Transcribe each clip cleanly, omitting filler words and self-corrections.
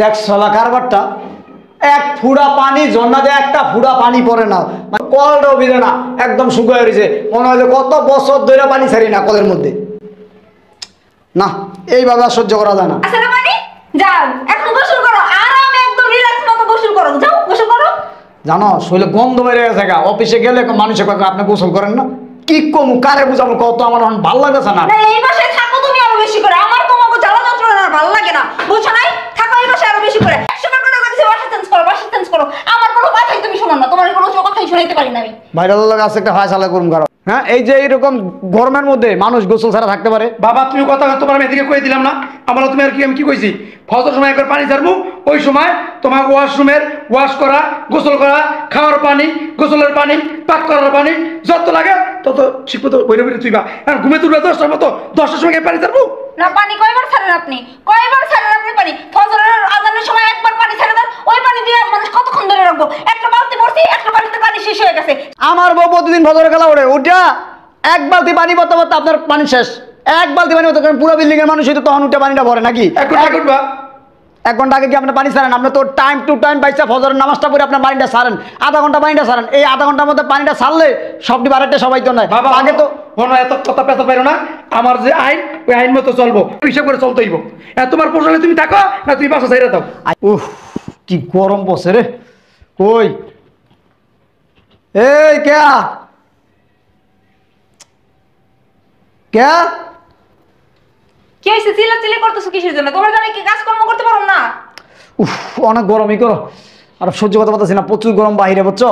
দেখ শালা কারবারটা, এক ফুড়া পানি ঝর্ণা দিয়ে একটা ফুড়া পানি পড়ে না, মানে কলটাও ভিজে না, একদম শুকিয়ে রয়েছে। মনে হয় যে কত বছর ধরে পানি ছাড়ি না কলের মধ্যে। না, এইভাবে আর সহ্য করা যায় না। আচ্ছা না পানি যাও, এখন গোসল করো, আরামে একদম রিল্যাক্স মতো গোসল করো, যাও গোসল করো। জানো শরীরে গন্ধ বেড়ে গেছে গা, অফিসে গেলে মানুষের কথা আপনি গোসল করেন না, কি কম কারে বুঝাবো কত, আমার এখন ভালো লাগতেছে না। এই বাসায় থাকো তুমি আরো বেশি করে, আমার তোমাকে জ্বালা যন্ত্রণা আর ভালো লাগে না, বুঝছো না? থাকো এই বাসায় আরো বেশি করে, 100 বার করে বাসা চেঞ্জ করো, বাসা চেঞ্জ করো, আমার কোনো কথাই তুমি শোনো না, তোমার কোনো কথাই শুনাইতে পারি না আমি। ভাইরাল লাগে আছে একটা হাই সালা করুন কারো। হ্যাঁ, এই যে এইরকম গরমের মধ্যে মানুষ গোসল ছাড়া থাকতে পারে? বাবা তুমি কথা তোমার আমি এদিকে কয়ে দিলাম না, আমরা তুমি আর কি আমি কি কইছি, ফজর সময় একবার পানি ছাড়বো, ওই সময় তোমার ওয়াশরুমের ওয়াশ করা, গোসল করা, খাওয়ার পানি, গোসলের পানি, পাক করার পানি যত লাগে তত ঠিক মতো বইরে বইরে তুইবা। আর ঘুমে তুলবে 10টার মতো, 10টার সময় পানি ছাড়বো না। পানি কয়বার ছাড়েন আপনি? কয়বার ছাড়েন আপনি পানি? ফজরের আজানের সময় একবার পানি ছেড়ে দেন, ওই পানি দিয়ে মানুষ কতক্ষণ ধরে রাখবো? একটা বালতি ভরছি, একটা বালতিতে পানি শেষ হয়ে গেছে। আমার বউ প্রতিদিন ফজরে খেলা ওঠে, উঠা এক বালতি পানি পড়তে পড়তে আপনার পানি শেষ। এক বালতি পানি পড়তে পুরো বিল্ডিং এর মানুষ হয়তো তখন উঠে পানিটা ভরে নাকি? এক ঘন্টা আগে কি আপনি পানি ছাড়েন? আপনি তো টাইম টু টাইম পাইছে ফজরের নামাজটা পড়ে আপনার পানিটা ছাড়েন, আধা ঘন্টা পানিটা ছাড়েন। এই আধা ঘন্টার মধ্যে পানিটা ছাড়লে সবটি বারেরটা সবাই তো নয়। বাবা আগে তো কোনো এত কথা পেতে পারো না, আমার যে আইন ওই আইন মতো চলবো, হিসাব করে চলতে হইব। তোমার প্রশ্নে তুমি থাকো না তুমি বাসা ছেড়ে দাও। উফ, কি গরম পড়ছে রে। কই এই কে কে কি হয়েছে? চিল্লাচিল্লি করতেছো কিসের জন্য? তোমরা জানো কি কাজকর্ম করতে পারো না? উফ, অনেক গরমই করো, আর সহ্য করতে পারতেছি না, প্রচুর গরম বাইরে, বুঝছো?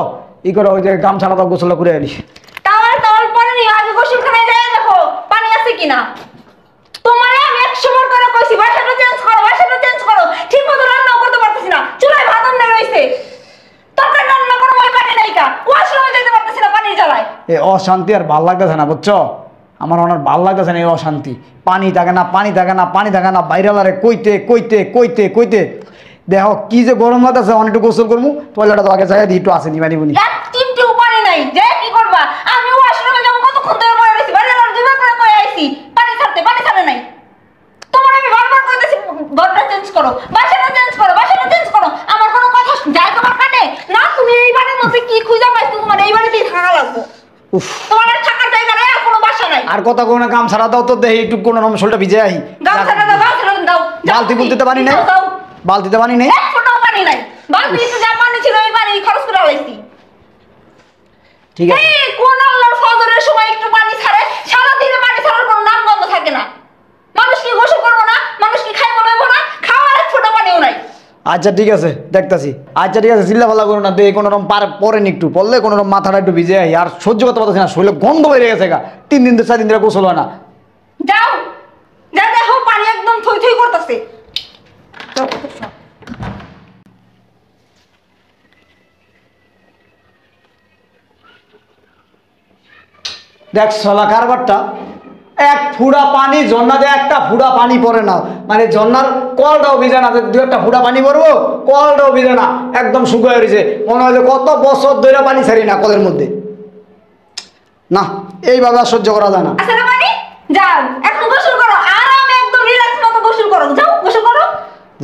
ই করো, ওই যে গামছাটা দাও, গোসল করে আনি। টাওয়াল পরে নিও, আগে গোসলখানায় যাই দেখো পানি আছে কিনা। তোমারে আমি 100 বার করে কইছি বাসাটা চেঞ্জ করো, বাসাটা চেঞ্জ করো। ঠিক মতো রান্নাও করতে পারতেছি না, চুলায় ভাত রান্না রইছে, তরকারি রান্না করো, ওই পানি নাই কা, ওয়াশরুমে যেতে পারতেছি না পানির জ্বালায়। এই অশান্তি আর ভাল লাগতেছে না, বুঝছো? আমার অনেক ভাল লাগতেছে না এই অশান্তি। পানি থাকে না, পানি থাকে না, পানি থাকে না, বাইরে লারে কইতে কইতে কইতে কইতে দেখো কি যে গরম লাগতেছে। অনেক একটু গোসল করবো, টয়লেটটা তো আগে জায়গা দিয়ে একটু আসেনি পানি বুনি। এক চিমটিও পানি নাই, যে কি করবা? আমি ওয়াশরুমে যাবো, কতক্ষণ ধরে পড়ে রইছি, বাইরে আর দুইবার করে কই আইছি পানি ছাড়ে নাই। তোমার আমি বারবার কইতেছি ঘরটা চেঞ্জ করো, বাসাটা চেঞ্জ করো, বাসাটা চেঞ্জ করো, আমার কোনো কথা যায় তোমার কানে না? তুমি এই বাড়ির মধ্যে কি খুঁজে পাইছো? তোমার এই বাড়িতেই থাকা লাগবে। উফ, তোমার আর থাকার জায়গা নাই, আর কোনো বাসা নাই। আর কথা কোনো কাম ছাড়া দাও তো, দেখি একটু কোনো রকম শোলটা ভিজে আহি। গামছাটা দাও, গামছাটা দাও। বালতি বলতে পানি নেই, বালতিতে পানি নেই, এক ফোঁটাও পানি নাই। বালতিতে যা পানি ছিল ওই পানি খরচ করে লাইছি। ঠিক আছে? এই কোন আল্লাহর ফজরের সময় একটু পানি ছাড়ে, সারা দিনে পানি ছাড়ার কোনো নাম গন্ধ থাকে না। মানুষ কি গোসল করবো না? মানুষ কি খাইবো লইবো না? খাওয়ার এক ফোঁটা পানিও নাই। আচ্ছা ঠিক আছে, দেখতাছি। আচ্ছা ঠিক আছে, চিল্লা ফাল্লা করো না, দেখি কোনো রকম পরেন একটু, পড়লে কোনো রকম মাথাটা একটু ভিজে আহি। আর সহ্য করতে পারতেছি না, শরীরে গন্ধ বেড়ে গেছে গা, 3 দিন 4 দিন ধরে গোসল হয় না। যাও, যা দেখো পানি একদম থই থই করতেছে। দেখ শালা কারবারটা, এক ফুড়া পানি ঝর্ণা দিয়ে একটা ফুড়া পানি পড়ে না, মানে ঝর্ণার কলটাও ভিজে না, দু একটা ফুড়া পানি পড়বো, কলটাও ভিজে না, একদম শুকিয়ে রয়েছে। মনে হয় যে কত বছর ধরে পানি ছাড়ি না কলের মধ্যে। না, এইভাবে আর সহ্য করা যায় না। আচ্ছা না পানি যাও, এখন গোসল করো, আরামে একদম রিল্যাক্স মতো গোসল করো, যাও গোসল করো।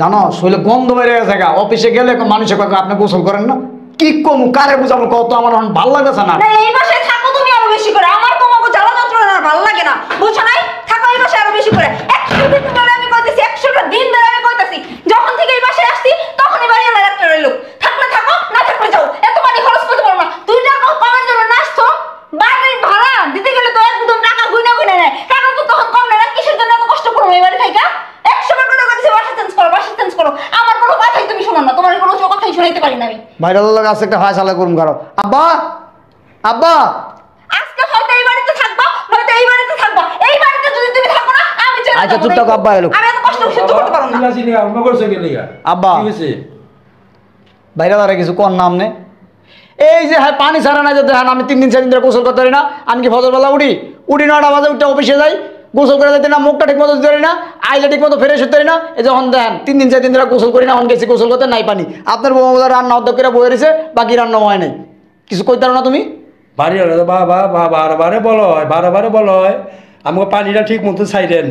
জানো শরীরে গন্ধ বেড়ে গেছে গা, অফিসে গেলে মানুষের কথা আপনি গোসল করেন না, কি কম কারে বুঝাবো কত, আমার এখন ভালো লাগতেছে না। এই বাসায় থাকো তুমি আরো বেশি করে, আমার তোমাকে জ্বালা যন্ত্রণা আর ভালো লাগে না, বুঝছো না? থাকো এই বাসায় আরো বেশি করে। 100 দিন ধরে আমি কইতেছি, 100টা দিন ধরে আমি কইতেছি, যখন থেকে এই বাসায় আসছি তখনই বাড়ি এলা রাখতে রইলো। থাকলে থাকো, না থাকলে যাও, এত পানি খরচ করতে পারবো না। 2 টাকা কমের জন্য নাচছো, বাড়ির ভাড়া দিতে গেলে তো একদম টাকা গুইনা গুইনা নেয়, টাকা তো তখন কম নেয় না, কিসের জন্য এত কষ্ট করবো এই বাড়ি থেকে? 100 বার করে কইতেছি বাসা চেঞ্জ করো, বাসা চেঞ্জ করো, আমার কোনো কথাই তুমি শোনো না, তোমার কোনো কথাই শুনাইতে পারি না আমি। ভাইরাল লাগে আছে একটা হাই সালা করুন কারো। আব্বা, আব্বা, আজকে হয়তো এই বাড়িতে থাকবা, নয়তো এই বাড়িতে থাকবা। এই বাড়িতে যদি তুমি থাকো না, আমি চলে আচ্ছা, যাবো। চুপ থাকো, আব্বা এলো। আমি এত কষ্ট সহ্য করতে পারবো না। আব্বা বাইরে দাঁড়ায় কিছু কোন নাম নে, এই যে হ্যাঁ পানি ছাড়া না যে দেখেন, আমি 3 দিন 4 দিন ধরে গোসল করতে পারি না। আমি কি ফজরবেলা উঠি 9টা বাজে উঠে অফিসে যাই, গোসল করে যেতে না, মুখটা ঠিক মতো দিতে পারি না, আইলে ঠিক মতো ফ্রেশ হতে পারি না। এই যখন দেখেন 3 দিন 4 দিন ধরে গোসল করি না, এখন গেছি গোসল করতে, নাই পানি। আপনার বউ রান্না অর্ধেক করে বয়ে রয়েছে, বাকি রান্না হয় নাই, কিছু কইতে পারো না তুমি? বাড়ি বাবা বারবারে বলো হয় আমাকে পানিটা ঠিক মতো ছাইরেন।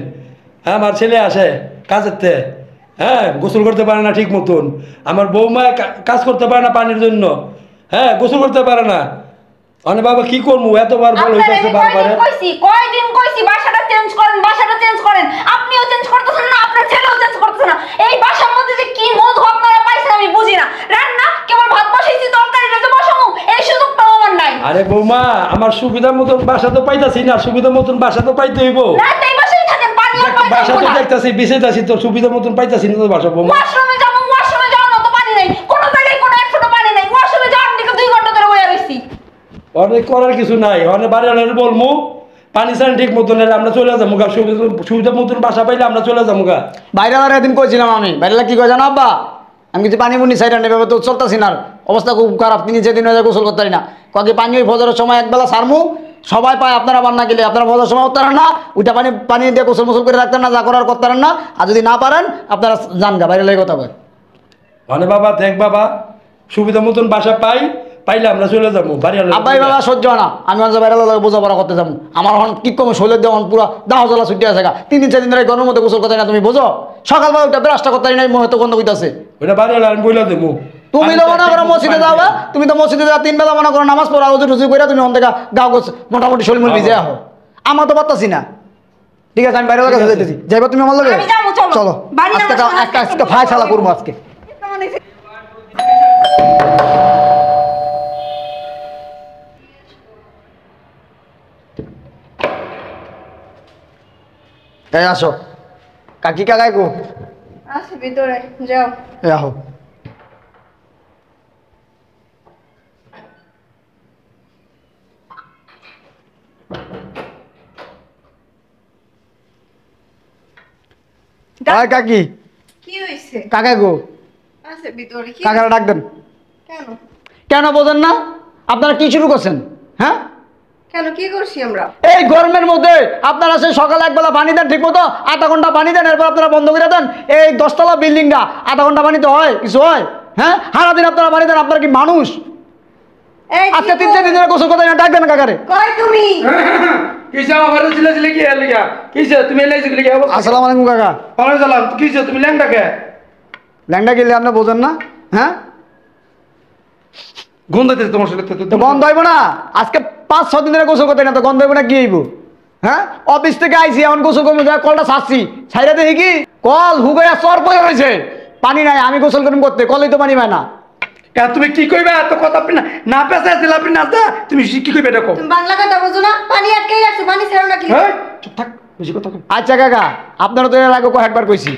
হ্যাঁ, আমার ছেলে আসে কাজের তে, হ্যাঁ গোসল করতে পারে না ঠিক মতন, আমার বৌমা কাজ করতে পারে না পানির জন্য, হ্যাঁ গোসল করতে পারে না। মানে বাবা কি করবো, এতবার বল হইতেছে বারবার। কয়দিন কইছি বাসাটা চেঞ্জ করেন, বাসাটা চেঞ্জ করেন, আপনিও চেঞ্জ করতেছেন না, আপনার ছেলেও চেঞ্জ করতেছে না। এই বাসার মধ্যে যে কি মধু আপনারা পাইছেন আমি বুঝি না। রান্না কেবল ভাত বসাইছি, তরকারিটা যে বসামু এই সুযোগটাও আমার নাই। আরে বৌমা আমার সুবিধা মতন বাসা তো পাইতাছি না, সুবিধা মতন বাসা তো পাইতে হইব। রাতে এই বাসায় থাকেন, পানিও পাইতেন বাসা তো কোথায়? দেখতাছি বিছাইতাছি তো, সুবিধা মতন পাইতাছি না তো বাসা বৌমা। ওয়াশরুমে যাবো, ওয়াশরুমে যাওয়ার মতো পানি নাই, কোনো জায়গায় কোনো এক ফোঁটা পানি নাই। ওয়াশরুমে যাওয়ার দিকে 2 ঘন্টা ধরে বইয়া রইছি। অনেক করার কিছু নাই, অনেক বাড়ি আনার বলমু পানি চান ঠিক মতন এলে আমরা চলে যাবো গা, সুবিধা মতন বাসা পাইলে আমরা চলে যাবো গা। বাইরে আর একদিন কইছিলাম আমি, বাইরে কি কয় জানো আব্বা, আমি কিছু পানি বুনি সাইড নেবে তো চলতেছি না, অবস্থা খুব খারাপ, 3-4 দিন হয়ে যায় গোসল করতে পারি না। কয়েক পানি ওই ফজরের সময় একবেলা সারমু, সবাই পায়, আপনারা বান্না গেলে আপনারা ফজরের সময় উঠতারেন না, ওইটা পানি দিয়ে গোসল মোসল করে রাখতেন না, যা করার করতেন না। আর যদি না পারেন আপনারা যান গা, বাইরে লেগে কথা কয়। মানে বাবা দেখ বাবা, সুবিধা মতন বাসা পাইলে আমরা চলে যাবো বাড়ি। আব্বাই বাবা সহ্য হয় না, আমি অঞ্চল বাইরে বোঝাপড়া করতে যাবো, আমার এখন কি কমে শৈলের দেওয়ান পুরো দাহ জ্বলা ছুটি আছে গা, 3-4 দিন ধরে গরমের মধ্যে গোসল করতে না, তুমি বোঝো? সকালবেলা ওইটা ব্রাশটা করতে পারি না, মনে তো গন্ধ হইতাছে। ওইটা বাড়ি আমি বইলা দেবো। তুমি তো মনে করো মসজিদে যাবা, তুমি তো মসজিদে যাও 3 বেলা মনে করো নামাজ পড়া রুজু করে তুমি অন থেকে গাও গোছ মোটামুটি শরীর মন ভিজে আহো, আমরা তো পারতাছি না। ঠিক আছে আমি বাইরে কাছে যাইতেছি, যাইবা তুমি আমার লগে? আমি যাবো, চলো। চলো বাড়ি আজকে আমার একটা ফায়সালা করবো আজকে। এই আসো, কাকি কাকাই গো আছে ভিতরে, যাও। এই আহো। ডাক- কাকি কি হইছে? কাকাই গো, আছে ভিতরে। কি কাকারা ডাক দেন। কেন? কেন বোঝেন না? আপনারা কি শুরু করছেন? হ্যাঁ কেন কি করছি আমরা? এই গরমের মধ্যে আপনারা সেই সকালে একবেলা পানি দেন ঠিক মতো, 1/2 ঘন্টা পানি দেন, এরপর আপনারা বন্ধ করে দেন। এই 10তলা বিল্ডিংটা 1/2 ঘন্টা পানিতে হয় কিছু হয়? হ্যাঁ সারাদিন আপনারা পানি দেন, আপনারা কি মানুষ? এই আজকে 3-4 দিন ধরে গোসল করতে না, ডাক দেন কাকারে। কই তুমি? কিসে আমার ছিলে কি এর লিগা? কিসে তুমি এলাইছো কি লিগা? আসসালামু আলাইকুম কাকা। ওয়ালাইকুম সালাম। কিসে তুমি ল্যাংটা কে? ল্যাংটা গেলে আপনি বোঝেন না? হ্যাঁ গন্ধ হইতেছে তোমার সাথে তো গন্ধ হইব না? আজকে 5-6 দিন ধরে গোসল করতে না, তো গন্ধ হইব না কি হইব? হ্যাঁ অফিস থেকে আইছি, এখন গোসল করবো, কলটা ছাড়ছি, ছাইরা দেখি কি কল হুগয়া চর পড়ে রয়েছে, পানি নাই। আমি গোসল করুন করতে, কলেই তো পানি পায় না। তুমি কি কইবা? এত কথা না পেঁচা ছিল আপনি না দা, তুমি কি কইবে দেখো? তুমি বাংলা কথা বুঝো না? পানি আটকেই রাখছো, পানি ছাড়ো না কি? এই চুপ থাক, বেশি কথা কই। আচ্ছা কাকা, আপনারা তো এর আগে কয়েকবার কইছি,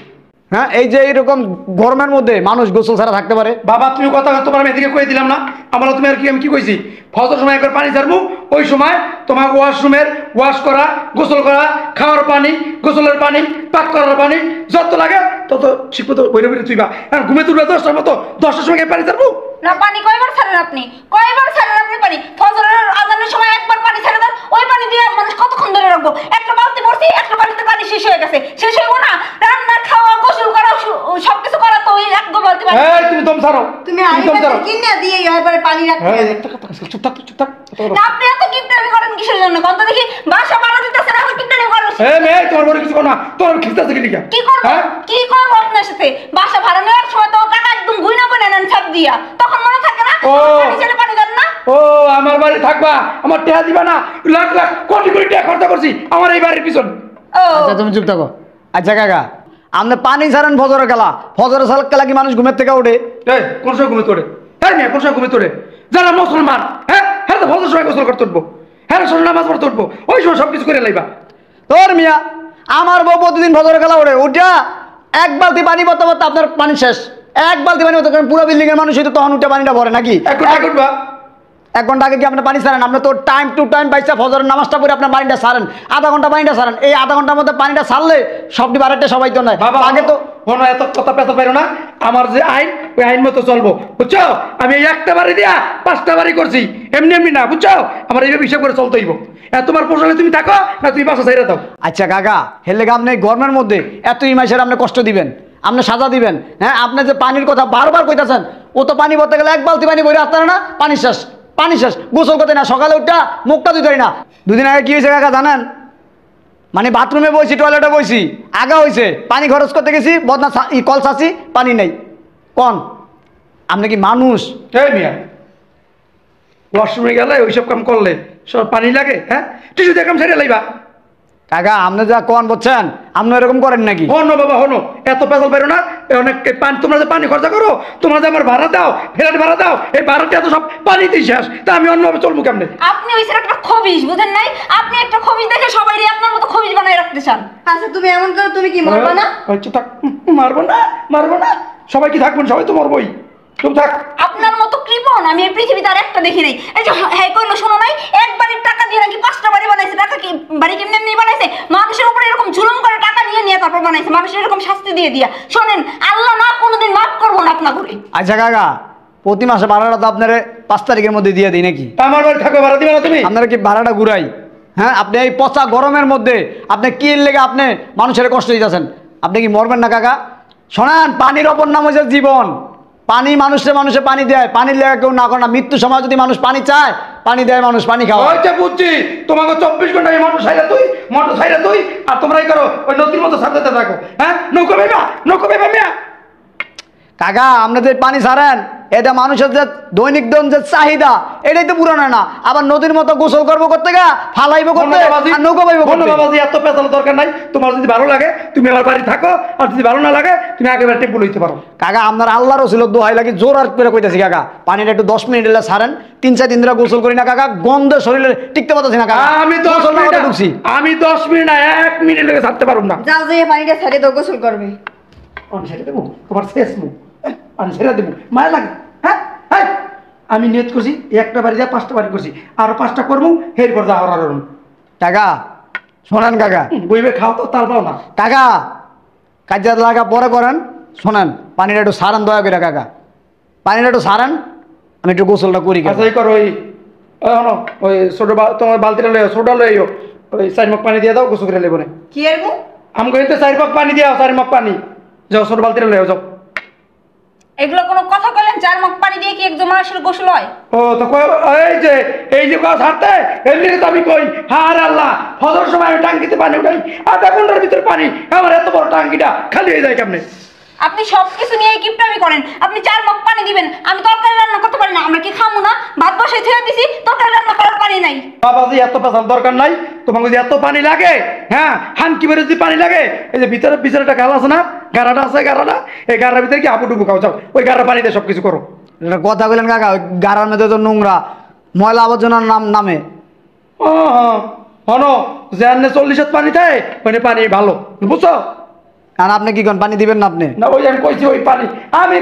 হ্যাঁ এই যে এইরকম গরমের মধ্যে মানুষ গোসল ছাড়া থাকতে পারে? বাবা তুমি কথা তোমার আমি এদিকে কই দিলাম না, আমরা তুমি আর কি আমি কি কইছি? ফজর সময় একবার পানি ছাড়বো, ওই সময় তোমার ওয়াশরুমের ওয়াশ করা, গোসল করা, খাওয়ার পানি, গোসলের পানি, পাক করার পানি যত লাগে তত ঠিক মতো বইরে বইরে তুইবা। আর ঘুমে তুলবে 10টার মতো, 10টার সময় পানি ছাড়বো না। পানি কয়বার ছাড়েন আপনি? কয়বার ছাড়েন আপনি পানি? ফজরের আজানের সময় একবার পানি ছেড়ে দেন, ওই পানি দিয়ে মানুষ কতক্ষণ ধরে রাখবো? একটা বালতি ভরছি, একটা বালতিতে পানি শেষ হয়ে গেছে, শেষ হইব না? রান্না খাওয়া গোসল করা সবকিছু করা তো ওই এক বালতি পানি। এই তুমি দম ছাড়ো, তুমি দম ছাড়ো। কিনে দিয়ে এবারে পানি রাখতে এই হবে। একটা কথা চুপ থাক চুপ থাক। না আপনি এত কিপটামি করেন কিসের জন্য? কত দেখি বাসা ভাড়া দিতেছে না, এখন কিপটামি করেন। এই মেয়ে তোমার বড় কিছু কর না, তোর খিস্তাছে কি লিখা? কি করবো? কি করবো আপনার সাথে? বাসা ভাড়া নেওয়ার সময় তো টাকা একদম গুইনা করে নেন ছাপ দিয়া, তখন মনে থাকে না? ও। পানি ছেড়ে পানি দেন না? ও আমার বাড়ি থাকবা, আমার টেহা দিবা না, লাখ লাখ কোটি কোটি টাকা খরচা করছি আমার এই বাড়ির পিছন। ও আচ্ছা তুমি চুপ থাকো। আচ্ছা কাকা, আপনি পানি ছাড়েন ফজরের খেলা, ফজরের খেলা কি মানুষ ঘুমের থেকে ওঠে? এই কোন সময় ঘুমে তোরে? হ্যাঁ মেয়ে কোন সময় ঘুমে তোরে? যারা মুসলমান, হ্যাঁ হ্যাঁ তো ফজর সময় গোসল করতে উঠবো, হ্যাঁ সময় নামাজ পড়তে উঠবো, ওই সময় সব কিছু করে লাইবা। তোর মিয়া, আমার বউ প্রতিদিন ফজরের খেলা ওঠে, উঠা 1 বালতি পানি পড়তে পড়তে আপনার পানি শেষ। 1 বালতি পানি পড়তে, কারণ পুরো বিল্ডিং এর মানুষ হয়তো তখন উঠে পানিটা ভরে নাকি? এখন টাকা উঠবা। 1 ঘন্টা আগে কি আপনি পানি ছাড়েন? আপনি তো টাইম টু টাইম পাইছা ফজরের নামাজটা পড়ে আপনার পানিটা ছাড়েন, 1/2 ঘন্টা পানিটা ছাড়েন। এই 1/2 ঘন্টার মধ্যে পানিটা ছাড়লে সবটি বারেরটা সবাই তো নাই। বাবা আগে তো কোনো এত কথা পেতে পারো না, আমার যে আইন ওই আইন মতো চলবো, বুঝছো? আমি এই একটা বাড়ি দিয়া 5টা বাড়ি করছি, এমনি এমনি না, বুঝছো? আমার এইভাবে হিসাব করে চলতে হইব। তোমার প্রশ্নে তুমি থাকো না, তুমি বাসা ছাইরা দাও। আচ্ছা কাকা, হেলে আপনি গরমের মধ্যে এত ইমাইশের আপনি কষ্ট দিবেন, আপনি সাজা দিবেন? হ্যাঁ আপনি যে পানির কথা বারবার কইতাছেন, ও তো পানি ভরতে গেলে 1 বালতি পানি ভরে আসতে না, পানি শেষ, পানি শেষ, গোসল করতে না, সকালে উঠা মুখটা ধুই না। 2 দিন আগে কি হয়েছে কাকা জানেন? মানে বাথরুমে বসি, টয়লেটে বসি, আগা হয়েছে পানি খরচ করতে গেছি বদনা কল চাচ্ছি পানি নেই কোন আপনি কি মানুষ? এই মিয়া ওয়াশরুমে গেলে ওইসব কাম করলে সব পানি লাগে, হ্যাঁ টিস্যু দিয়ে কাম সেরে লাইবা। কাকা আপনি যা কোন বলছেন আপনি এরকম করেন নাকি? হনো বাবা হনো, এত পেছাল পাইরো না। অনেক পানি তোমরা যে পানি খরচা করো, তোমরা যে আমার ভাড়া দাও, ফ্ল্যাট ভাড়া দাও, এই ভাড়াটা এত সব পানিতেই শেষ। তা আমি অন্যভাবে চলবো কেমনে? আপনি ওই একটা খবিশ বুঝেন নাই? আপনি একটা খবিশ দেখে সবাই আপনার মতো খবিশ বানাই রাখতে চান। আচ্ছা তুমি এমন করো, তুমি কি মরবা না? আচ্ছা থাক, মারবো না মারবো না, সবাই কি থাকবেন? সবাই তো মরবই, তুমি থাক। আপনার মতো কৃপণ আমি এই পৃথিবীতে আর একটা দেখি নাই। এই যে হ্যাঁ কইলো শোনো নাই, এক বাড়ির টাকা দিয়ে নাকি 5টা বাড়ি বানাইছে। টাকা কি বাড়ি কেমনে এমনি বানাইছে? মানুষের উপরে এরকম জুলুম করে টাকা নিয়ে নিয়ে তারপর বানাইছে, মানুষের এরকম শাস্তি দিয়ে দিয়া। শোনেন, আল্লাহ না কোনোদিন মাফ করবো না আপনা করে। আচ্ছা কাকা প্রতি মাসে ভাড়াটা তো আপনার 5 তারিখের মধ্যে দিয়ে দিই নাকি? তা আমার বাড়ি থাকবে, ভাড়া দিবে না তুমি? আপনারা কি ভাড়াটা ঘুরাই? হ্যাঁ আপনি এই পচা গরমের মধ্যে আপনি কি লেগে আপনি মানুষের কষ্ট দিতেছেন? আপনি কি মরবেন না কাকা? শোনান, পানির অপর নাম হচ্ছে জীবন। পানি মানুষে পানি দেয়, পানির লেগে কেউ না করে না। মৃত্যুর সময় যদি মানুষ পানি চায়, পানি দেয় মানুষ, পানি খাওয়া। ওইটা বুঝছি, তোমাকে 24 ঘন্টা এই মোটর সাইরা তুই আর তোমরাই করো ওই নদীর মতো সাথে থাকো। হ্যাঁ নৌকো পাইবা মিয়া। কাকা আপনি যে পানি ছাড়েন এটা মানুষের যে দৈনিক যে চাহিদা এটাই তো পূরণ হয় না। আবার নদীর মতো গোসল করবো করতে গা ফালাইবো করতে আর নৌকো পাইবো করতে। বাবাজি এত পেছানো দরকার নাই। তোমার যদি ভালো লাগে তুমি আমার বাড়ি থাকো, আর যদি ভালো না লাগে তুমি একেবারে টেম্পু লইতে পারো। কাকা আপনার আল্লাহরও ছিল দোহাই লাগে জোর আর করে কইতাছি কাকা পানিটা একটু 10 মিনিট এলে ছাড়েন। 3-4 দিন ধরে গোসল করি না কাকা, গন্ধে শরীরে টিকতে পারতেছি না কাকা। আমি 10 মিনিট না 1 মিনিট লেগে ছাড়তে পারবো না। যাও যে পানিটা ছেড়ে দাও, গোসল করবে। পানি ছেড়ে দেবো? তোমার শেষ মুখ, পানি ছেড়ে দেবো? মায়া লাগে? হ্যাঁ আমি নিয়ত করছি একটা বাড়ি যা 5টা বাড়ি করছি, আরো 5টা করবো, এরপর যা আর কাকা শোনেন কাকা, বইবে খাও তো তার পাও না কাকা কাজের লাগা পরে করেন। শোনেন পানিটা একটু সারান দয়া করে কাকা, পানিটা একটু সারান, আমি একটু গোসলটা করি। আচ্ছা এই করো, ওই ছোট তোমার বালতিটা লইও, ছোটা লইও, ওই 4 মগ পানি দিয়ে দাও, গোসল করে লেবো না। কি এরকম আমাকে কিন্তু 4 মগ পানি দিও, 4 মগ পানি। যাও ছোট বালতিটা লইও যাও। এগুলো কোনো কথা কইলেন? 4 মগ পানি দিয়ে কি একজন মানুষের গোসল হয়? ও তো এই যে কথা ছাড়তে এমনি তো আমি কই হার আল্লাহ ফজর সময় আমি টাঙ্কিতে পানি উঠাই, আধা ঘন্টার ভিতরে পানি আমার এত বড় টাঙ্কিটা খালি হয়ে যায় কেমনে? আপনি সবকিছু নিয়ে কিপটামি করেন। আপনি 4 মগ পানি দিবেন, আমি তরকারি রান্না করতে পারি না। আমরা কি খামু না? ভাত বসাই ছেড়ে দিছি, তরকারি রান্না করার পানি নাই। বাবাজি এত পেশাল দরকার নাই। তোমাকে যদি এত পানি লাগে, হ্যাঁ হানকি বেড়ে যদি পানি লাগে, এই যে ভিতরে একটা গাল আছে না, গাড়াটা আছে, গাড়াটা এই গাড়ার ভিতরে কি আপুটুকু খাও, যাও ওই গাড়ার পানিতে সবকিছু করো। কথা বললেন কাকা, ওই গাড়ার মধ্যে তো নোংরা ময়লা আবর্জনার নামে। হনো যে 40 পানি দেয় মানে পানি ভালো, বুঝছো? আর আপনি কি করেন, পানি দিবেন না আপনি? না ওই আমি কইছি ওই পানি আমি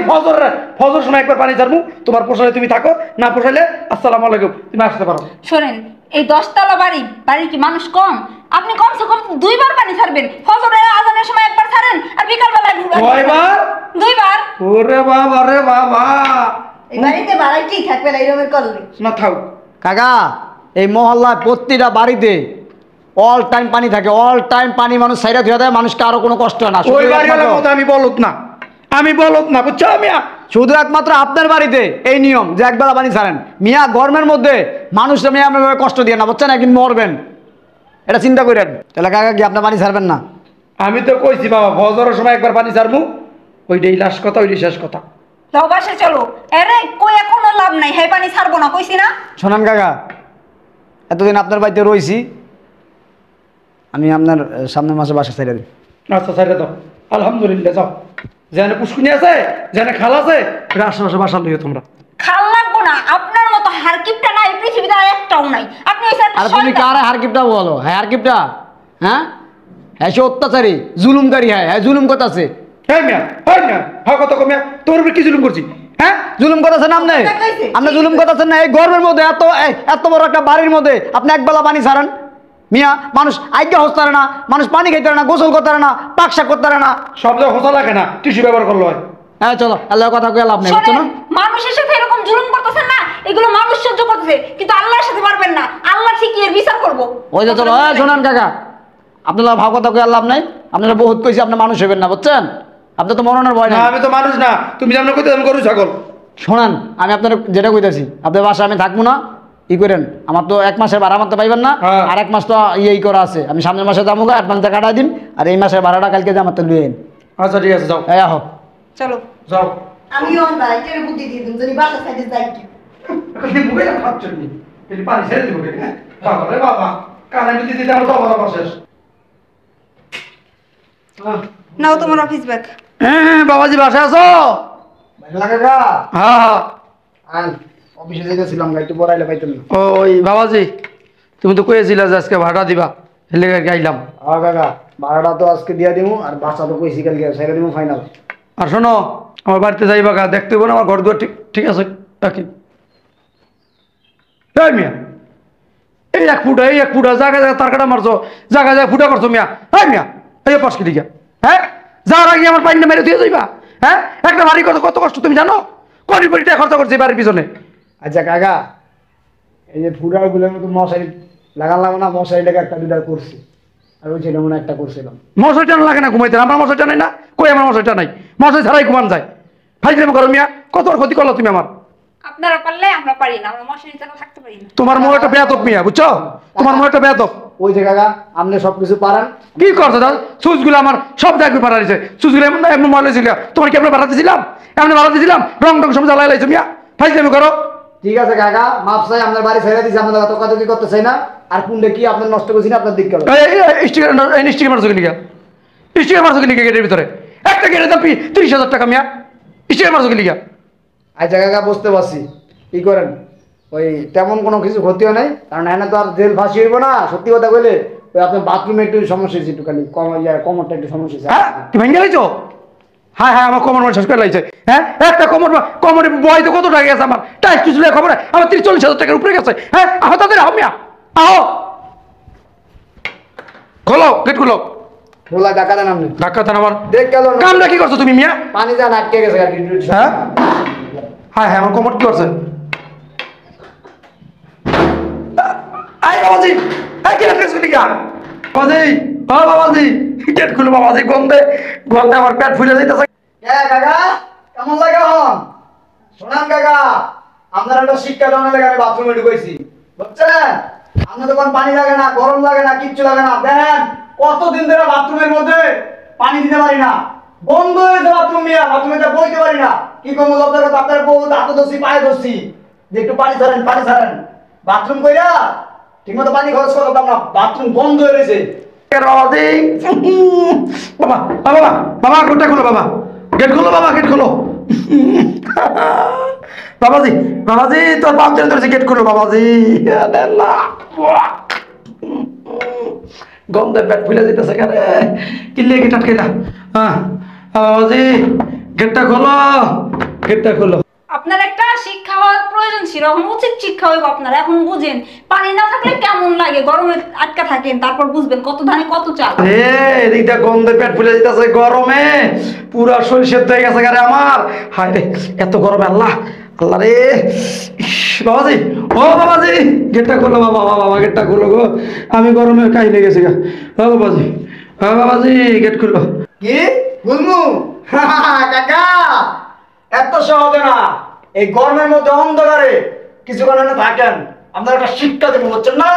ফজর সময় একবার পানি ছাড়বো। তোমার পোষালে তুমি থাকো, না পোষাইলে আসসালামু আলাইকুম, তুমি আসতে পারো। শোনেন, এই 10 তলা বাড়ির কি মানুষ কম? আপনি কমসে কম 2 বার পানি ছাড়বেন। ফজরের আজানের সময় একবার ছাড়েন, আর বিকাল বেলায় 2 বার। 2 বার। ওরে বাবা রে বাবা, এই বাড়িতে বাড়াইতেই থাকবে না এরকম করলে। না থাক কাকা, এই মহল্লায় প্রতিটা বাড়িতে অল টাইম পানি থাকে, অল টাইম পানি মানুষ সাইরা ধুয়ে দেয়, মানুষকে আরো কোনো কষ্ট হয় না। ওই বাড়িওয়ালার মতো আমি বলত না, বুঝছো মিয়া? শুধু একমাত্র আপনার বাড়িতে এই নিয়ম যে একবেলা পানি ছাড়েন। মিয়া গরমের মধ্যে মানুষরা মিয়া আপনার কষ্ট দিয়ে না, বুঝছেন? একদিন মরবেন, এটা চিন্তা করেন। তাহলে কাকা কি আপনার পানি ছাড়বেন না? আমি তো কইছি বাবা ফজরের সময় একবার পানি ছাড়বো, ওইটাই লাস্ট কথা, ওইটাই শেষ কথা। যাও বাসে চলো। আরে কই এখনো লাভ নাই, হ্যাঁ পানি ছাড়বো না কইছি না? শোনান কাকা, এতদিন আপনার বাড়িতে রয়েছি, আমি আপনার সামনের মাসে বাসা ছেড়ে দিই। আচ্ছা ছেড়ে দাও, আলহামদুলিল্লাহ। যাও, যেখানে পুষ্কুনি আছে, যেখানে খাল আছে, আশেপাশে বাসা লইও তোমরা। খাল লাগবো না, আপনার মতো হারকিপটা না এই পৃথিবীতে আর একটাও নাই। আপনি ওই আর তুমি কারে হারকিপটা বলো? হ্যাঁ হারকিপটা, হ্যাঁ হ্যাঁ সে অত্যাচারী জুলুমকারী, হ্যাঁ হ্যাঁ জুলুম করতেছে। হ্যাঁ মিয়া, হ্যাঁ কত কমিয়া তোর উপরে কি জুলুম করছি? হ্যাঁ জুলুম করতেছেন আপনি, আপনি জুলুম করতেছেন না। এই গরমের মধ্যে এত বড় একটা বাড়ির মধ্যে আপনি একবেলা পানি ছাড়েন। মিয়া মানুষ আজ্ঞা হতে পারে না, মানুষ পানি খাইতে পারে না, গোসল করতে পারে না, পাকশাক করতে পারে না, সব জায়গায় হোসা লাগে না, টিস্যু ব্যবহার করলো হয়। হ্যাঁ চলো আল্লাহর কথা কয়ে লাভ নেই, বুঝছো না? মানুষের সাথে এরকম জুলুম করতেছেন না, এগুলো মানুষ সহ্য করতেছে, কিন্তু আল্লাহর সাথে পারবেন না। আল্লাহ ঠিকই এর বিচার করবো। ওই যে চলো, হ্যাঁ শোনান কাকা, আপনারা ভাব কথা কয়ে লাভ নাই। আপনারা বহুত কইছি আপনি মানুষ হবেন না, বুঝছেন? আপনি তো মরণের ভয় না। আমি তো মানুষ না, তুমি যেমন কইতে আমি গরু ছাগল। শোনান, আমি আপনার যেটা কইতেছি, আপনার বাসায় আমি থাকবো না, ই করেন, আমার তো 1 মাসের ভাড়া মারতে পাইবেন না, আর 1 মাস তো ইয়ে করা আছে। আমি সামনের মাসে যাবো, অ্যাডভান্সটা কাটাই দিন, আর এই মাসের ভাড়াটা কালকে জামাতে লুয়েন। আচ্ছা ঠিক আছে যাও এই আহো। চলো যাও আমি অন্ধায় কেন বুদ্ধি দিয়ে দিন যদি বাসা সাইডে যাই কি মুখে খাচ্ছ নি এটি পানি ছেড়ে দিব কেন বাবা রে বাবা কারেন্ট দিতে দিতে আমার তো আবার শেষ নাও তোমার অফিস ব্যাগ। হ্যাঁ বাবাজি বাসায় আছো ভাইলা কাকা হ্যাঁ হ্যাঁ আন অফিসে যেতেছিলাম একটু পড়াইলে পাইতাম না। ওই বাবাজি তুমি তো কয়েছিলে যে আজকে ভাড়া দিবা হেলে গাইলাম। হ্যাঁ কাকা ভাড়াটা তো আজকে দিয়ে দিমু আর বাসা তো কইছি কালকে ছেড়ে দিমু ফাইনাল। আর শোনো আমার বাড়িতে যাইবা গা দেখতে হইব না আমার ঘর দুয়ার ঠিক ঠিক আছে রাখি এই মিয়া এই এক ফুটা জায়গা জায়গা তার কাটা মারছো জায়গা জায়গা ফুটা করছো মিয়া এই মিয়া এই পাশ কি দিকে হ্যাঁ যাওয়ার আগে আমার পাইনটা মেরে দিয়ে যাইবা হ্যাঁ একটা বাড়ি কত কত কষ্ট তুমি জানো কোটি কোটি টাকা খরচা করছে এই বাড়ির পিছনে। আচ্ছা কাকা এই যে ফুডারগুলোর মতো মশারি লাগালাম না, মশারিটাকে একটা দুটা করছি আর ওই ছেলে মনে একটা করছিলাম। মশারি টানা লাগে না ঘুমাইতে আমার মশারি টানাই না কই আমার মশারি টানাই মশারি ছাড়াই ঘুমান যায় ফাইজলামি করো মিয়া কত বড় ক্ষতি করলো তুমি আমার। আপনারা পারলে আমরা পারি না, আমরা মশারি ছাড়া থাকতে পারি না। তোমার মনে একটা বেয়াদব মিয়া বুঝছো তোমার মনে একটা বেয়াদব। ওই যে কাকা আপনি সবকিছু পারেন। কি করছো দাদা সুইচগুলো আমার সব দেখবে পারা দিয়েছে সুইচগুলো এমন এমন ময়লা ছিল তোমার কি আমরা বাড়াতেছিলাম এমনি বাড়াতেছিলাম রং টং সব জ্বালাই লাইছো মিয়া ফাইজলামি করো। ঠিক আছে কাকা মাপ চাই, আপনার বাড়ি ছেড়ে দিচ্ছি, আপনার এত কথা কি করতে চাই না। আর কোনটা কি আপনার নষ্ট করছি না আপনার দিক গেল। স্টিকার মারছো কিনি স্টিকার মারছো কিনি গেটের ভিতরে একটা গেটের দাম 30,000 টাকা মিয়া স্টিকার মারছো কিনি। আচ্ছা কাকা বুঝতে পারছি কি করেন, ওই তেমন কোনো কিছু ক্ষতিও নাই কারণ এনে তো আর জেল ফাঁসি হইব না। সত্যি কথা বলে ওই আপনার বাথরুমে একটু সমস্যা হয়েছে, একটুখানি কোমরটা একটু সমস্যা হয়েছে। হ্যাঁ তুমি ভেঙে লাইছো হ্যাঁ হ্যাঁ আমার কোমর মানে শেষ করে লাইছে হ্যাঁ একটা কোমরে বয় তো কত টাকা গেছে আমার টাইস টুসলে খবর আমার 30-40,000 টাকার উপরে গেছে হ্যাঁ আহ তাদের আহ মিয়া আহ খোলো গেট খুলো। খোলা টাকা দেন আপনি ধাক্কা দেন আমার দেখ গেল কামটা কি করছো তুমি মিয়া পানি যান আটকে গেছে আর কি। হ্যাঁ হ্যাঁ হ্যাঁ আমার কোমর কি করছে আই বাবাজি আই কি রাখছিস কি গা বাবাজি ও বাবাজি গেট খুলো বাবাজি গন্ধে গন্ধে আমার পেট ফুলে যাইতেছে। কাকা কেমন লাগে হন শোনান কাকা, আপনার একটা শিক্ষা দেওয়ার লাগে আমি বাথরুমে ঢুকেছি বুঝছেন। আপনার তো কোনো পানি লাগে না, গরম লাগে না, কিচ্ছু লাগে না। দেখেন কতদিন ধরে বাথরুমের মধ্যে পানি দিতে পারি না, বন্ধ হয়েছে বাথরুম নিয়ে, বাথরুমে বইতে পারি না। কি করবো লজ্জার কথা, আপনার বউ হাতে ধরছি পায়ে ধরছি যে একটু পানি ছাড়েন পানি ছাড়েন। বাথরুম কইরা ঠিক মতো পানি খরচ করতাম না, বাথরুম বন্ধ হয়ে রয়েছে। বাবাজি বাবা বাবা বাবা গেটটা খোলো বাবা গেট খোলো বাবা গেট খোলো বাবাজি বাবাজি তোর বাপ ধরে ধরেছে গেট খোলো বাবাজি গন্ধে পেট ফুলে যেতেছে কেন কিনলে গেট আটকে না হ্যাঁ বাবাজি গেটটা খোলো গেটটা খোলো। আপনার একটা শিক্ষা হওয়ার প্রয়োজন ছিল, এখন উচিত শিক্ষা হইব আপনার। এখন বুঝেন পানি না থাকলে কেমন লাগে, গরমে আটকা থাকেন, তারপর বুঝবেন কত ধানে কত চাল। এদিকটা গন্ধে পেট ফুলে যেতেছে গরমে পুরা শরীর সেদ্ধ হয়ে গেছে গারে আমার। হায় রে এত গরমে আল্লাহ আল্লাহ রে বাবাজি ও বাবাজি গেটটা খোলো বাবা বাবা গেটটা খোলো গো আমি গরমে কাহিলে গেছি গা ও বাবাজি ও বাবাজি গেট খুললো। কি বুঝমু কাকা এত সহজে না, এই গরমের মধ্যে অন্ধকারে কিছুক্ষণ এনে থাকেন, আপনার একটা শিক্ষা দেবো বুঝছেন না।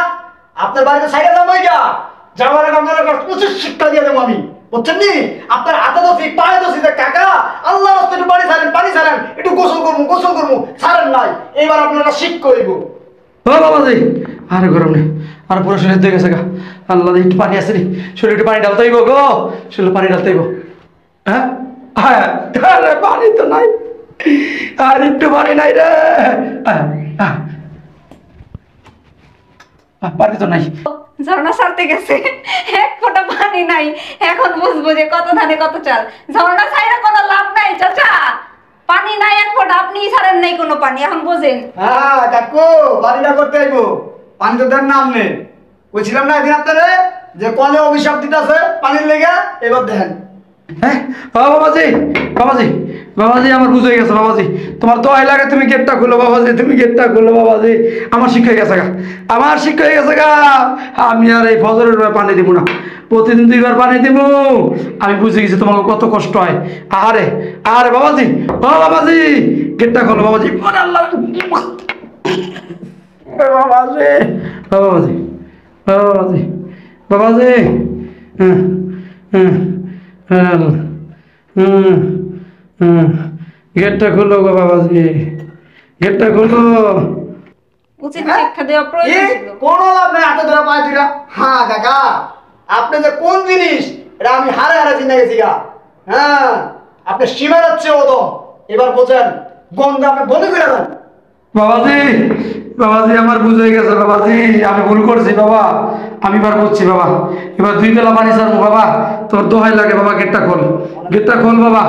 আপনার বাড়িতে সাইকেল যাবো যাওয়ার আগে আপনার একটা প্রচুর শিক্ষা দিয়ে দেবো আমি বুঝছেন নি। আপনার হাতে দোষী পায়ে দোষী কাকা আল্লাহ রাস্তা একটু পানি ছাড়েন একটু গোসল করবো ছাড়েন নাই, এইবার আপনার একটা শিক্ষা হইব। ও বাবাজি আরে গরম নেই আর পুরো শরীর হয়ে গেছে গা আল্লাহ একটু পানি আসেনি শরীর একটু পানি ঢালতে হইব গো শরীর পানি ঢালতে হইব হ্যাঁ হ্যাঁ আরে পানি তো নাই আর একটু পানি নাই রে পানি তো নাই ঝর্ণা ছাড়তে গেছে এক ফোঁটা পানি নাই, এখন বুঝবো যে কত ধানে কত চাল। ঝর্ণা ছাইরা কোনো লাভ নাই চাচা, পানি নাই এক ফোঁটা, আপনি ছাড়েন নাই কোনো পানি, এখন বোঝেন। হ্যাঁ কাকু বাড়িটা করতে আইবো, পানি তো দেন না আপনি। বলছিলাম না একদিন আপনারে যে কলে অভিশাপ দিতেছে পানির লেগে, এবার দেখেন। হ্যাঁ বাবাজি বাবাজি বাবাজি আমার বুঝে গেছে বাবাজি তোমার দোয়াই লাগে তুমি গেটটা খুলো বাবাজি তুমি গেটটা খুলো বাবাজি আমার শিক্ষা হয়ে গেছে গা আমার শিক্ষা হয়ে গেছে গা আমি আর এই ফজরের পানি দিব না প্রতিদিন 2 বার পানি দিব আমি বুঝে গেছি তোমাকে কত কষ্ট হয় আরে আরে বাবাজি ও বাবাজি গেটটা খোলো বাবাজি মনে আল্লাহ বাবাজি বাবাজি বাবাজি বাবাজি হ্যাঁ গেটটা খুলো গো বাবাজি, গেটটা খুলো। উচিত শিক্ষা দেওয়া প্রয়োজন ছিল। কোন লাভ নাই হাতে ধরা পায়ে ধরা। হ্যাঁ কাকা, আপনি যে কোন জিনিস এটা আমি হারে হারে চিন্তা গেছি গা। হ্যাঁ, আপনি সীমা যাচ্ছে ওদম, এবার বোঝেন গন্ধ আপনি বলে করে দেন। বাবাজি, বাবাজি আমার ভুল হয়ে গেছে বাবাজি, আমি ভুল করছি বাবা, আমি এবার বুঝছি বাবা, এবার 2 বেলা পানি ছাড়বো বাবা, তোর দোহাই লাগে বাবা, গেটটা খোল, গেটটা খোল বাবা।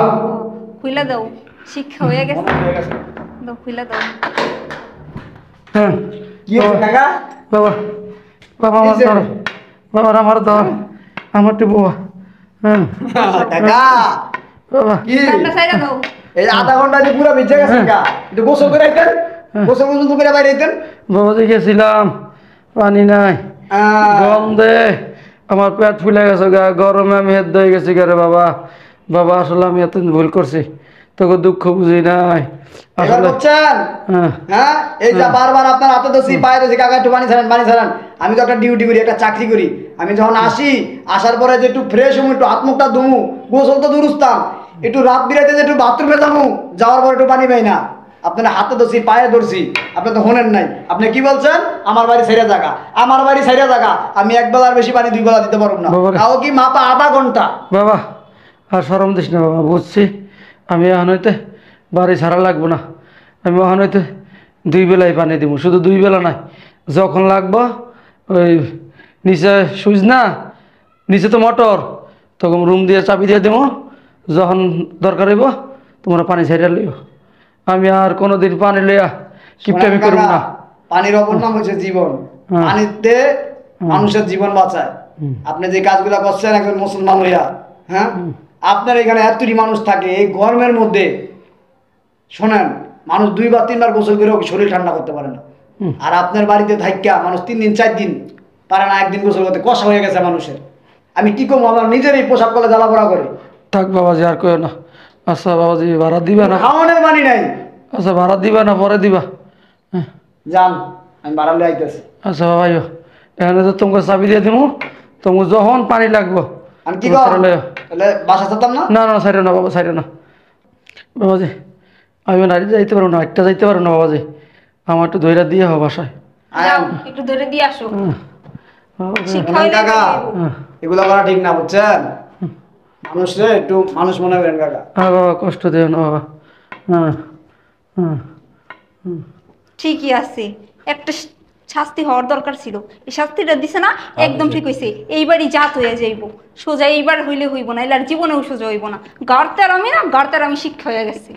খুইলা দাও, শিক্ষা হয়ে গেছে। দাও খুইলা দাও। হ্যাঁ কি হয়েছে কাকা? বাবা, বাবা আমার কিসে? ধর, বাবা আমার ধর, আমার একটু বাবা। হ্যাঁ কাকা বাবা, কি ঠান্ডা ছাইরা দাও। এই আধা ঘন্টা যে পুরো ভিজে গেছে কাকা, একটু গোসল করে আইতেন, গোসল গোসল করে বাইরে আইতেন। বাবাজি গেছিলাম, পানি নাই, গন্ধে আমার পেট ফুলে গেছে গা, গরমে আমি হেদ হয়ে গেছি গে রে বাবা। বাবা আসলে আমি এত ভুল করছি, তোকে দুঃখ বুঝি নাই এবার আসলে। বুঝছেন? হ্যাঁ হ্যাঁ, এই যে বারবার আপনার হাতে দোষী পায়ে দোষী, কাকা একটু পানি ছাড়েন, পানি ছাড়েন। আমি তো একটা ডিউটি করি, একটা চাকরি করি। আমি যখন আসি, আসার পরে যে একটু ফ্রেশ হবো, একটু হাত মুখটা ধুমু, গোসল তো দুরুস্তাম, একটু রাত বিরাতে যে একটু বাথরুমে যাবো, যাওয়ার পর একটু পানি পাই না। আপনার হাতে দোষী পায়ে ধরছি, আপনি তো শোনেন নাই। আপনি কি বলছেন? আমার বাড়ি সাইরা জায়গা, আমার বাড়ি সাইরা জায়গা, আমি 1 বেলার বেশি পানি 2 বেলা দিতে পারবো না। বাবারে। তাও কি মাপা আধা ঘন্টা। বাবা, আর সরম দিস না বাবা, বুঝছি আমি এখন হইতে বাড়ি ছাড়া লাগবো না, আমি এখন হইতে 2 বেলায় পানি দিব, শুধু 2 বেলা নাই, যখন লাগবো ওই নিচে সুইচ না, নিচে তো মোটর, তখন রুম দিয়ে চাবি দিয়ে দেবো, যখন দরকার হইব তোমরা পানি ছাড়িয়ে লইও। আমি আর কোনোদিন পানি লইয়া কিপটামি করব না। পানির অপর নাম হচ্ছে জীবন। হ্যাঁ। পানিতে মানুষের জীবন বাঁচায়। আপনি যে কাজগুলা করছেন একজন মুসলমান হইয়া, হ্যাঁ, আপনার এখানে এতটি মানুষ থাকে এই গরমের মধ্যে, শোনেন, মানুষ 2 বার 3 বার গোসল করেও শরীর ঠান্ডা করতে পারে না। আর আপনার বাড়িতে থাইকা মানুষ 3 দিন 4 দিন পারে না, একদিন গোসল করতে, কষা হয়ে গেছে মানুষের। আমি কি করবো, আমার নিজেরই পোশাক করলে জ্বালা পোড়া করে। থাক বাবাজি, আর কইও না। আচ্ছা বাবাজি, ভাড়া দিবা না? খাওয়ানোর পানি নাই। আচ্ছা ভাড়া দিবা না পরে দিবা? হ্যাঁ যান, আমি বাড়ালে আইতেছি। আচ্ছা বাবাইও, এখানে তো তোমাকে চাবি দিয়ে দিব, তোমাকে যখন পানি লাগবো আমি কি তুমি করব? ছাড়া লইও। তাহলে বাসা যেতাম না? না না সাইড না বাবা, সাইড না বাবাজি, আমি নারী যাইতে পারবো না, একটা যাইতে পারবো না বাবাজি, আমার একটু ধৈর্য দিয়ে হবে বাসায়। যাও একটু ধরে দিয়ে আসো। বাবাজি, শিক্ষা শোনেন হইলে কাকা, হ্যাঁ এগুলো করা ঠিক না, বুঝছেন? মানুষরে একটু মানুষ মনে করেন কাকা। হ্যাঁ বাবা, কষ্ট দিও না বাবা। হ্যাঁ হ্যাঁ ঠিকই আছে, একটা শাস্তি হওয়ার দরকার ছিল, এই শাস্তিটা দিছে না, একদম ঠিক হইছে। এইবারই জাত হয়ে যাইব সোজা, এইবার হইলে হইব না, এলার জীবনেও সোজা হইব না। গাড়তার আমি না, গাড়তার আমি শিক্ষা হয়ে গেছে।